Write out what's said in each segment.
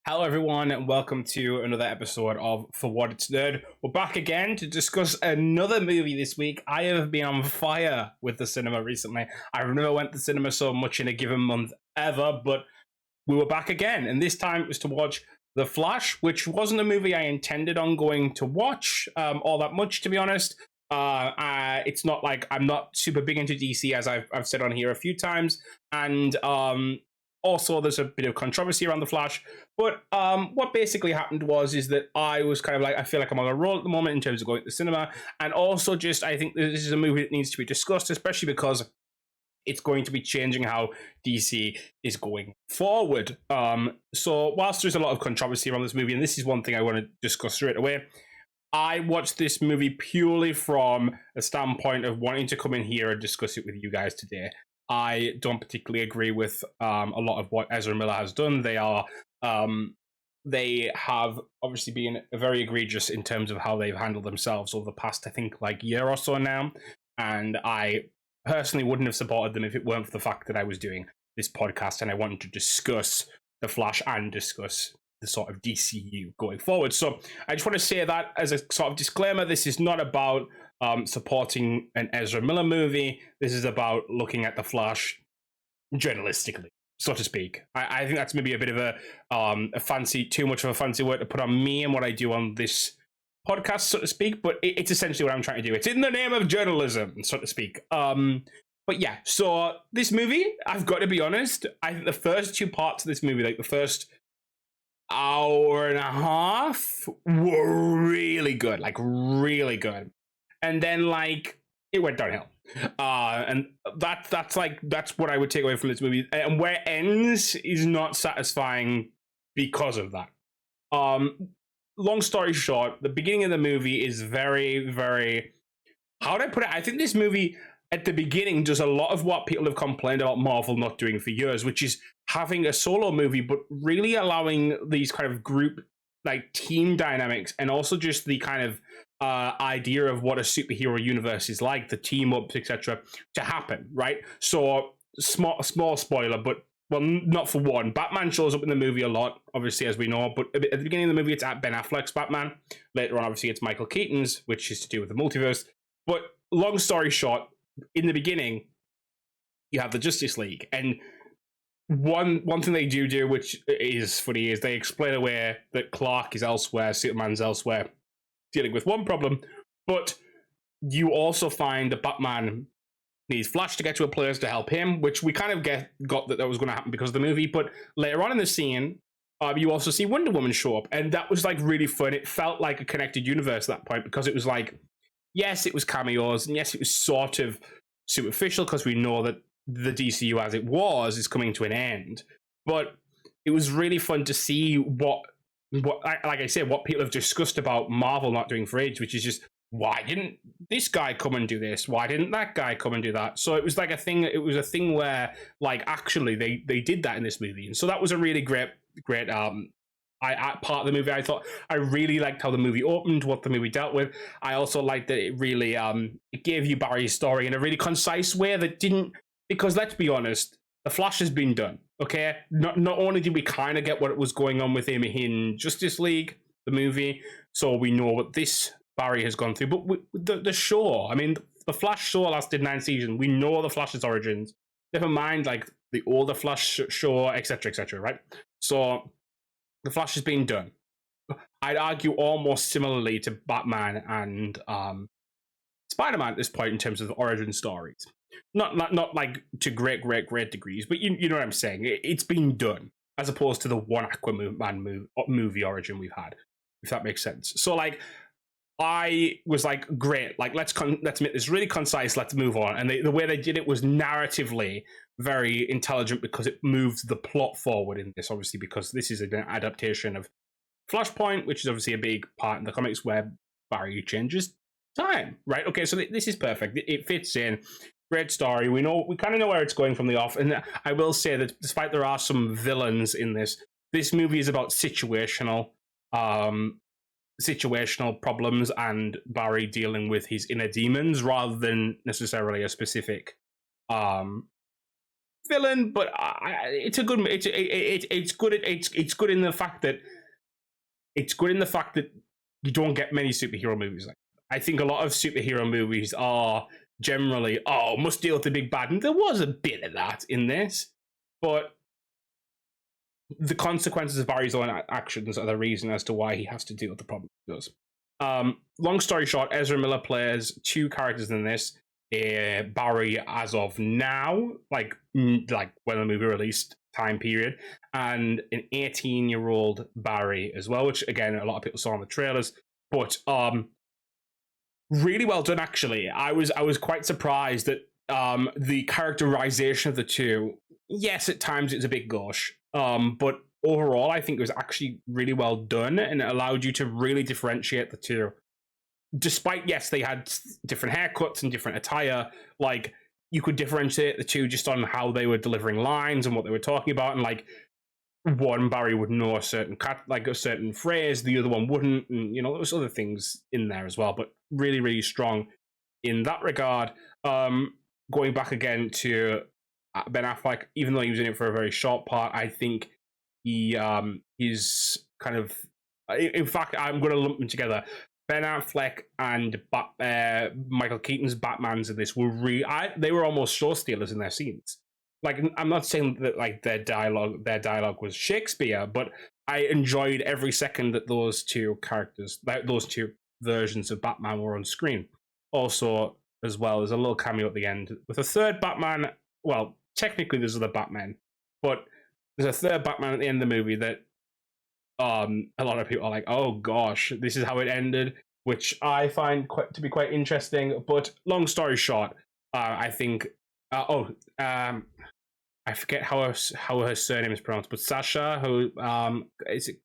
Hello, everyone, and welcome to another episode of For What It's Nerd. We're back again to discuss another movie this week. I have been on fire with the cinema recently. I've never went to cinema so much in a given month ever, but we were back again, and this time it was to watch The Flash, which wasn't a movie I intended on going to watch all that much, to be honest. It's not like I'm not super big into DC, as I've said on here a few times, and also there's a bit of controversy around The Flash. But what basically happened is that I was kind of like, I feel like I'm on a roll at the moment in terms of going to the cinema, and also just I think this is a movie that needs to be discussed, especially because it's going to be changing how DC is going forward. So whilst there's a lot of controversy around this movie, and this is one thing I want to discuss straight away, I watched this movie purely from a standpoint of wanting to come in here and discuss it with you guys today. I don't particularly agree with a lot of what Ezra Miller has done. They have obviously been very egregious in terms of how they've handled themselves over the past, I think, like year or so now. And I personally wouldn't have supported them if it weren't for the fact that I was doing this podcast and I wanted to discuss The Flash and discuss the sort of DCU going forward. So I just want to say that as a sort of disclaimer, this is not about supporting an Ezra Miller movie. This is about looking at The Flash journalistically, so to speak. I think that's maybe a bit of too much of a fancy word to put on me and what I do on this podcast, so to speak, but it's essentially what I'm trying to do. It's in the name of journalism, so to speak. But yeah, so this movie, I've got to be honest, I think the first two parts of this movie, like the first hour and a half, were really good, like really good. And then like it went downhill. And that's what I would take away from this movie. And where it ends is not satisfying because of that. Long story short, the beginning of the movie is very, very, how would I put it? I think this movie at the beginning does a lot of what people have complained about Marvel not doing for years, which is having a solo movie, but really allowing these kind of group, like team dynamics, and also just the kind of idea of what a superhero universe is like, the team ups, etc., to happen, right? So, small spoiler, but well, not for one. Batman shows up in the movie a lot, obviously, as we know, but at the beginning of the movie, it's at Ben Affleck's Batman. Later on, obviously, it's Michael Keaton's, which is to do with the multiverse. But long story short, in the beginning, you have the Justice League, and one thing they do, which is funny, is they explain away that Clark is elsewhere, Superman's elsewhere, dealing with one problem, but you also find that Batman needs Flash to get to a place to help him, which we kind of got that was going to happen because of the movie. But later on in the scene, you also see Wonder Woman show up, and that was like really fun. It felt like a connected universe at that point because it was like, yes, it was cameos, and yes, it was sort of superficial because we know that the DCU as it was is coming to an end. But it was really fun to see what like I said, what people have discussed about Marvel not doing for ages, which is just, why didn't this guy come and do this? Why didn't that guy come and do that? So it was like a thing. It was a thing where, like, actually they did that in this movie, and so that was a really great part of the movie. I thought I really liked how the movie opened, what the movie dealt with. I also liked that it really it gave you Barry's story in a really concise way that didn't, because let's be honest, The Flash has been done. Okay, not only did we kind of get what was going on with him in Justice League, the movie, so we know what this Barry has gone through, but the show, I mean, the Flash show lasted 9 seasons. We know the Flash's origins. Never mind, like, the older Flash show, etc., right? So, the Flash has been done. I'd argue almost similarly to Batman and Spider-Man at this point in terms of origin stories. Not like to great degrees, but you know what I'm saying. It's been done, as opposed to the one Aquaman movie origin we've had, if that makes sense. So like, I was like, great, like let's make this really concise. Let's move on. And the way they did it was narratively very intelligent because it moved the plot forward in this, obviously, because this is an adaptation of Flashpoint, which is obviously a big part in the comics where Barry changes time, right? Okay, so this is perfect. It fits in. Great story. We kind of know where it's going from the off. And I will say that despite there are some villains in this movie is about situational problems and Barry dealing with his inner demons rather than necessarily a specific villain, but it's a good. It's good. It's good in the fact that you don't get many superhero movies. Like, I think a lot of superhero movies are generally, oh, must deal with the big bad, and there was a bit of that in this, but the consequences of Barry's own actions are the reason as to why he has to deal with the problem he does. Long story short, Ezra Miller plays two characters in this. Barry as of now, like when the movie released time period, and an 18-year-old Barry as well, which again a lot of people saw in the trailers. But really well done, actually. I was quite surprised that the characterization of the two, yes, at times it's a bit gauche, but overall I think it was actually really well done, and it allowed you to really differentiate the two. Despite, yes, they had different haircuts and different attire, like, you could differentiate the two just on how they were delivering lines and what they were talking about, and like, one Barry would know a certain phrase, the other one wouldn't, and there was other things in there as well, but really, really strong in that regard. Going back again to Ben Affleck, even though he was in it for a very short part, I think he is kind of, in fact, I'm going to lump them together. Ben Affleck and Michael Keaton's Batmans in this were they were almost show stealers in their scenes. Like, I'm not saying that like their dialogue was Shakespeare, but I enjoyed every second that those two versions of Batman were on screen. Also, as well, there's a little cameo at the end with a third Batman. Well, technically there's other Batman, but there's a third Batman at the end of the movie that a lot of people are like, oh gosh, this is how it ended, which I find to be quite interesting. But long story short, I think I forget how her surname is pronounced, but Sasha, who is it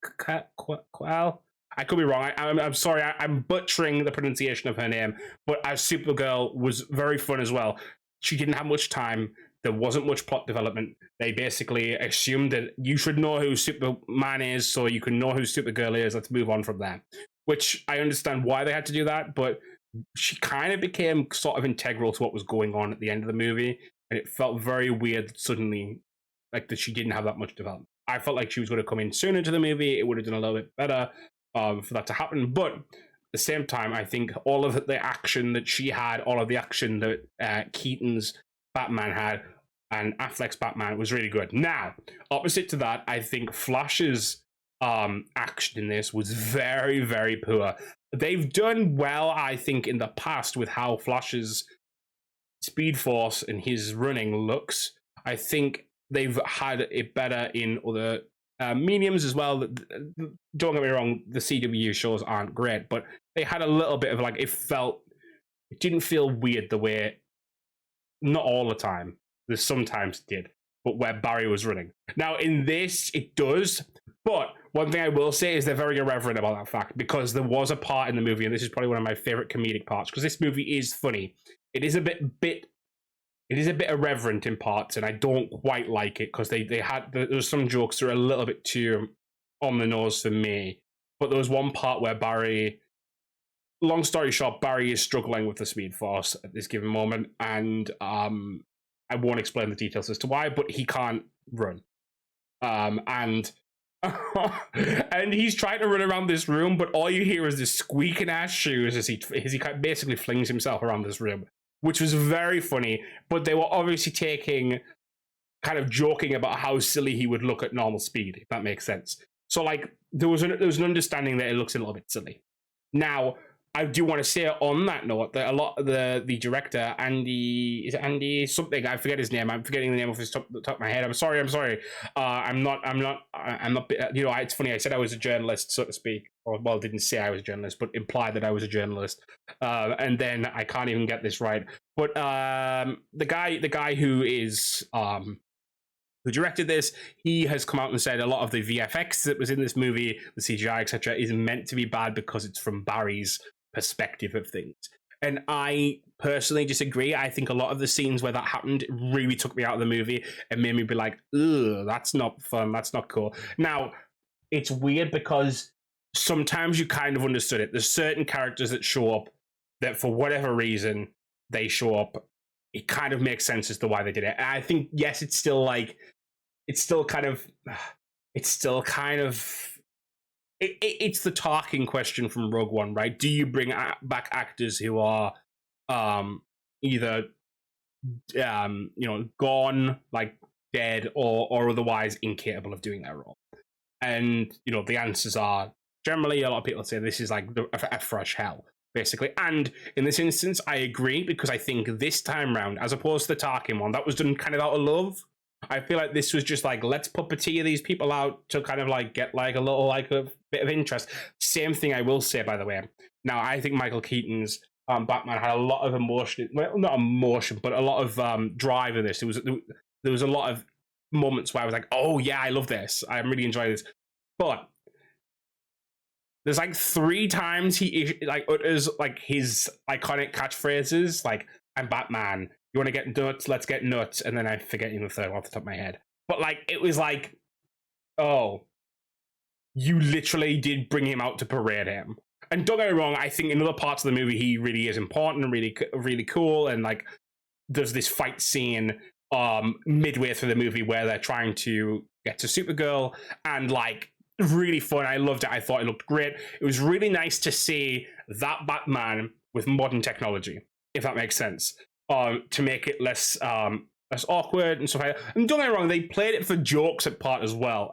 Qual? I could be wrong. I'm sorry. I'm butchering the pronunciation of her name. But as Supergirl was very fun as well. She didn't have much time. There wasn't much plot development. They basically assumed that you should know who Superman is, so you can know who Supergirl is. Let's move on from there. Which I understand why they had to do that, but she kind of became sort of integral to what was going on at the end of the movie, and it felt very weird that suddenly, like, that she didn't have that much development. I felt like she was going to come in sooner to the movie. It would have done a little bit better for that to happen, but at the same time, I think all of the action that she had, all of the action that Keaton's Batman had and Affleck's Batman was really good. Now, opposite to that, I think Flash's action in this was very, very poor. They've done well, I think, in the past with how Flash's Speed Force and his running looks. I think they've had it better in other mediums as well. Don't get me wrong, the CW shows aren't great, but they had a little bit of, like, it didn't feel weird the way, not all the time, there's sometimes it did, but where Barry was running. Now in this, it does, but one thing I will say is they're very irreverent about that fact, because there was a part in the movie, and this is probably one of my favorite comedic parts, because this movie is funny. It is a bit irreverent in parts, and I don't quite like it, because there's some jokes that are a little bit too on the nose for me. But there was one part where Barry, long story short, Barry is struggling with the Speed Force at this given moment, and I won't explain the details as to why, but he can't run. And he's trying to run around this room, but all you hear is this squeaking ass shoes as he basically flings himself around this room, which was very funny. But they were obviously kind of joking about how silly he would look at normal speed, if that makes sense. So, like, there was an understanding that it looks a little bit silly. Now, I do want to say on that note that a lot of the director, Andy something, I forget his name. I'm forgetting the name off the top of my head. I'm sorry. I'm not. It's funny. I said I was a journalist, so to speak, or, well, didn't say I was a journalist, but implied that I was a journalist. And then I can't even get this right. But the guy who is who directed this, he has come out and said a lot of the VFX that was in this movie, the CGI, etc., is meant to be bad because it's from Barry's perspective of things. And I personally disagree. I think a lot of the scenes where that happened really took me out of the movie and made me be like, ugh, that's not fun, that's not cool. Now, it's weird because sometimes you kind of understood it. There's certain characters that show up that for whatever reason, they show up it kind of makes sense as to why they did it. And I think, yes, it's still like, it's still kind of, it's still kind of, it's the talking question from Rogue One, right? Do you bring back actors who are either gone, like dead, or otherwise incapable of doing that role? And the answers are generally, a lot of people say this is like a fresh hell, basically. And in this instance, I agree, because I think this time round, as opposed to the Tarkin one, that was done kind of out of love. I feel like this was just like, let's puppeteer these people out to kind of like get like a little, like a bit of interest. Same thing I will say, by the way. Now, I think Michael Keaton's Batman had a lot of emotion, well, not emotion, but a lot of drive in this. There was a lot of moments where I was like, oh yeah, I love this. I'm really enjoying this. But there's like 3 times he like utters like his iconic catchphrases, like, I'm Batman, you want to get nuts, let's get nuts, and then I forget the third off the top of my head. But like, it was like, oh, you literally did bring him out to parade him. And don't get me wrong, I think in other parts of the movie he really is important and really cool, and like there's this fight scene midway through the movie where they're trying to get to Supergirl, and like, really fun. I loved it. I thought it looked great. It was really nice to see that Batman with modern technology, if that makes sense, to make it less awkward and stuff like that. And don't get me wrong, they played it for jokes at parts as well.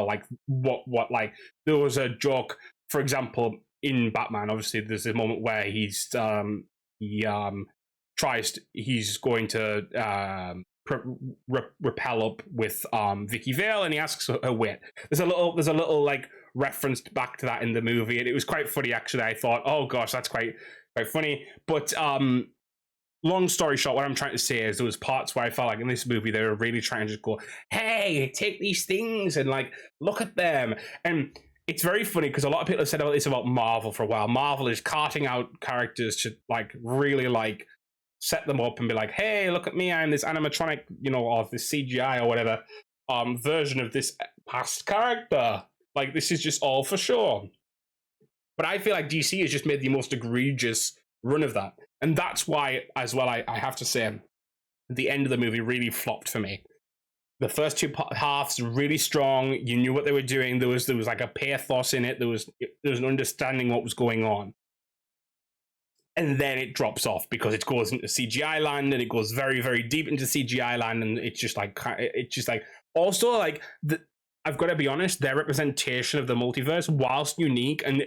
Like what like, there was a joke, for example, in Batman. Obviously, there's a moment where he's going to rappel up with Vicky Vale, and he asks her weight. There's a little like referenced back to that in the movie, and it was quite funny actually. I thought, oh gosh, that's quite funny. But long story short, what I'm trying to say is there was parts where I felt like in this movie they were really trying to just go, hey, take these things and like look at them. And it's very funny because a lot of people have said about this about Marvel for a while. Marvel is carting out characters to like really like set them up and be like, hey, look at me, I'm this animatronic, or this CGI or whatever version of this past character. Like, this is just all for sure. But I feel like DC has just made the most egregious run of that. And that's why, as well, I have to say, the end of the movie really flopped for me. The first 2 halves were really strong. You knew what they were doing. There was like a pathos in it. There was an understanding what was going on. And then it drops off because it goes into CGI land, and it goes very, very deep into CGI land, and it's just like also like I've got to be honest, their representation of the multiverse, whilst unique and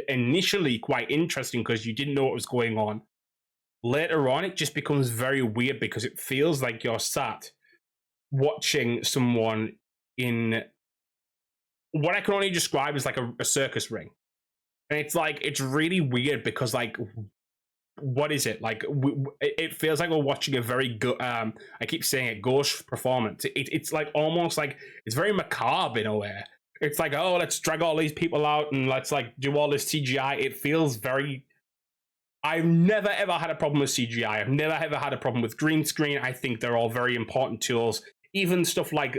initially quite interesting because you didn't know what was going on, later on it just becomes very weird because it feels like you're sat watching someone in what I can only describe as like a circus ring. And it's like, it's really weird because like, what is it? Like, it feels like we're watching a very good, I keep saying it, gauche performance. It's like almost like, it's very macabre in a way. It's like, oh, let's drag all these people out and let's like do all this CGI. It feels very, I've never ever had a problem with CGI. I've never ever had a problem with green screen. I think they're all very important tools. Even stuff like,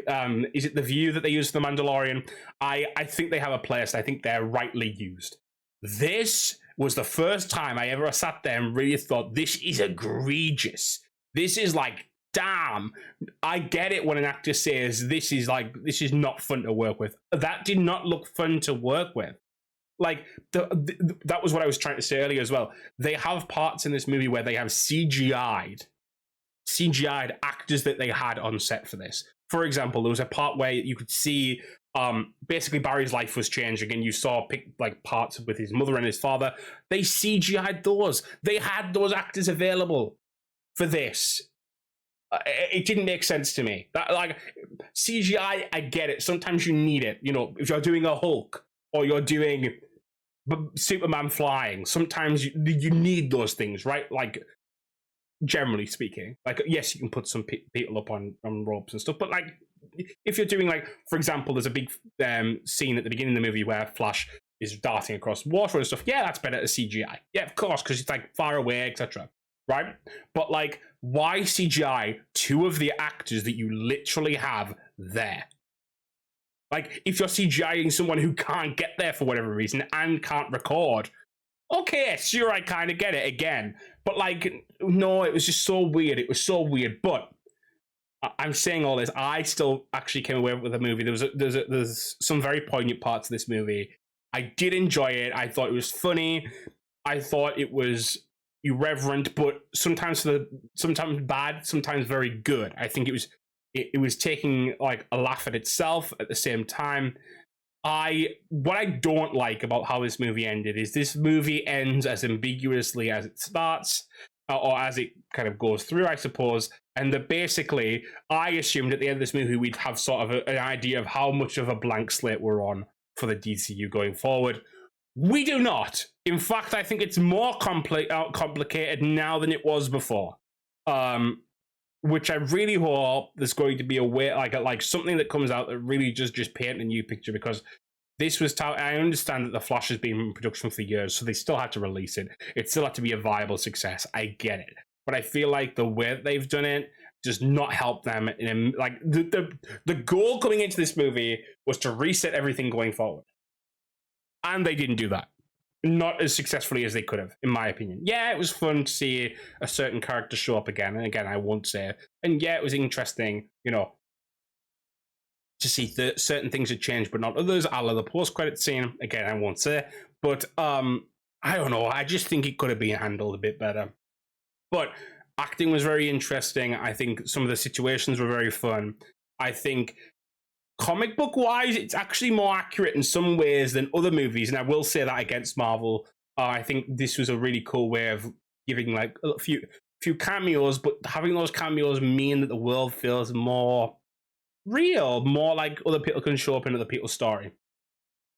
is it the view that they use for The Mandalorian? I think they have a place. I think they're rightly used. This was the first time I ever sat there and really thought, this is egregious. This is like, damn, I get it when an actor says this is not fun to work with. That did not look fun to work with. Like, that was what I was trying to say earlier as well. They have parts in this movie where they have CGI'd actors that they had on set for this. For example, there was a part where you could see basically Barry's life was changing, and you saw like parts with his mother and his father. They CGI'd those. They had those actors available for this. It didn't make sense to me. That like CGI, I get it. Sometimes you need it. If you're doing a Hulk or you're doing Superman flying, sometimes you need those things, right? Like, generally speaking, like, yes, you can put some people up on ropes and stuff, but like, if you're doing like, for example, there's a big scene at the beginning of the movie where Flash is darting across water and stuff. Yeah, that's better as CGI. Yeah, of course, because it's like far away, etc. Right? But like, why CGI 2 of the actors that you literally have there? Like, if you're CGIing someone who can't get there for whatever reason and can't record, okay, sure, I kind of get it again. But like, no, it was just so weird. It was so weird. But I'm saying all this. I still actually came away with the movie. There's some very poignant parts of this movie. I did enjoy it. I thought it was funny. I thought it was irreverent, but sometimes bad, sometimes very good. I think it was taking like a laugh at itself at the same time. What I don't like about how this movie ended is this movie ends as ambiguously as it starts, or as it kind of goes through, I suppose. And that basically, I assumed at the end of this movie we'd have sort of an idea of how much of a blank slate we're on for the DCU going forward. We do not. In fact, I think it's more complicated now than it was before. Which I really hope there's going to be a way, like something that comes out that really just paint a new picture, because this was. I understand that The Flash has been in production for years, so they still had to release it. It still had to be a viable success. I get it, but I feel like the way that they've done it does not help them. Like the goal coming into this movie was to reset everything going forward, and they didn't do that. Not as successfully as they could have, in my opinion. Yeah, it was fun to see a certain character show up again, and again, I won't say it. And yeah, it was interesting, to see that certain things had changed, but not others. I love the post-credit scene. Again, I won't say, but I don't know. I just think it could have been handled a bit better. But acting was very interesting. I think some of the situations were very fun. I think comic book wise, it's actually more accurate in some ways than other movies, and I will say that against Marvel. I think this was a really cool way of giving like a few cameos, but having those cameos mean that the world feels more real, more like other people can show up in other people's story.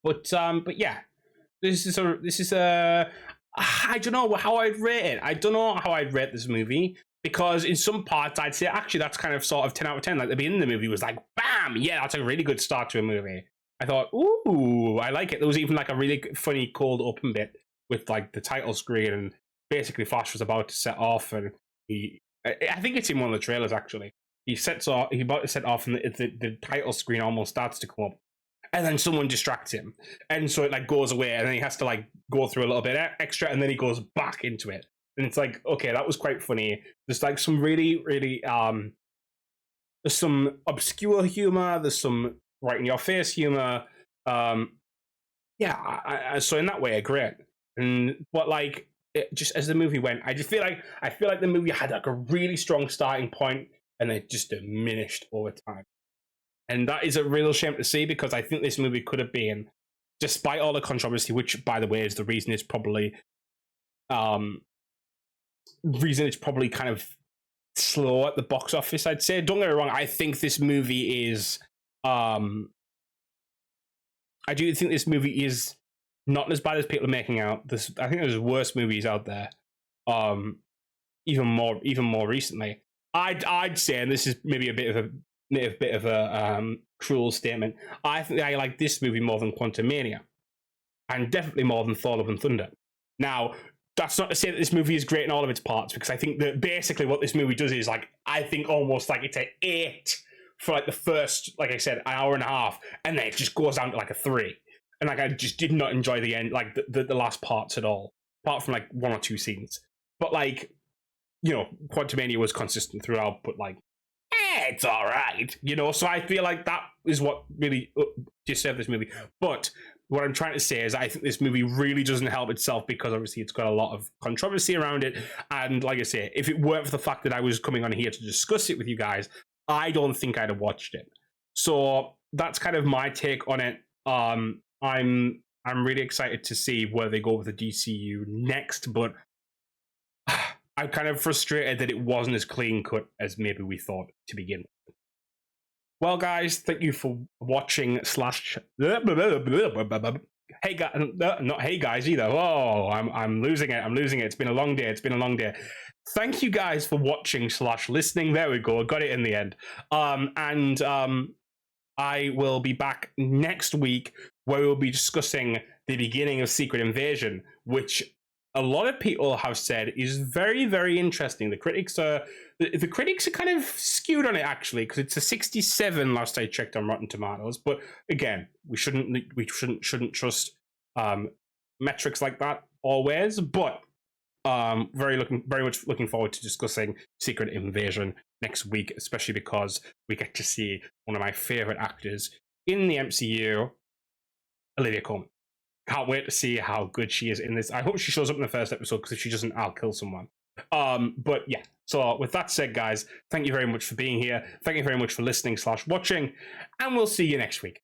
But yeah, this is a I don't know how I'd rate it. I don't know how I'd rate this movie, because in some parts I'd say actually that's kind of sort of 10 out of 10. Like the beginning of the movie was like, bam, yeah, that's a really good start to a movie. I thought, ooh, I like it. There was even like a really funny cold open bit with like the title screen, and basically Flash was about to set off, and I think it's in one of the trailers actually. He's about to set off, and the title screen almost starts to come up, and then someone distracts him, and so it like goes away, and then he has to like go through a little bit extra, and then he goes back into it. And it's like, okay, that was quite funny. There's like some really, really there's some obscure humor, there's some right in your face humor. Yeah, so in that way, great. But like, just as the movie went, I feel like the movie had like a really strong starting point, and it just diminished over time. And that is a real shame to see, because I think this movie could have been, despite all the controversy, which by the way is the reason it's probably kind of slow at the box office, I'd say. Don't get me wrong, I think this movie is I do think this movie is not as bad as people are making out. I think there's worse movies out there. Even more recently. I'd say, and this is maybe a bit of a cruel statement, I think I like this movie more than Quantumania, and definitely more than Thor: Love and Thunder. Now, that's not to say that this movie is great in all of its parts, because I think that basically what this movie does is like, I think almost like it's an 8 for like the first, like I said, an hour and a half, and then it just goes down to like a 3. And like I just did not enjoy the end, like the last parts at all, apart from like one or two scenes. But like, Quantumania was consistent throughout, but like, it's all right, So I feel like that is what really disturbed this movie. But what I'm trying to say is I think this movie really doesn't help itself, because obviously it's got a lot of controversy around it. And like I say, if it weren't for the fact that I was coming on here to discuss it with you guys, I don't think I'd have watched it. So that's kind of my take on it. I'm really excited to see where they go with the DCU next, but I'm kind of frustrated that it wasn't as clean cut as maybe we thought to begin with. Well, guys, thank you for watching slash. Hey guys, not hey guys either. Oh, I'm losing it. It's been a long day. Thank you guys for watching slash listening. There we go. I got it in the end. I will be back next week, where we'll be discussing the beginning of Secret Invasion, which a lot of people have said is very, very interesting. The critics are kind of skewed on it, actually, because it's a 67 last I checked on Rotten Tomatoes. But again, we shouldn't trust metrics like that always, but very much looking forward to discussing Secret Invasion next week, especially because we get to see one of my favorite actors in the MCU, Olivia Colman. Can't wait to see how good she is in this. I hope she shows up in the first episode, because if she doesn't, I'll kill someone. But yeah, so with that said, guys, thank you very much for being here. Thank you very much for listening/watching, and we'll see you next week.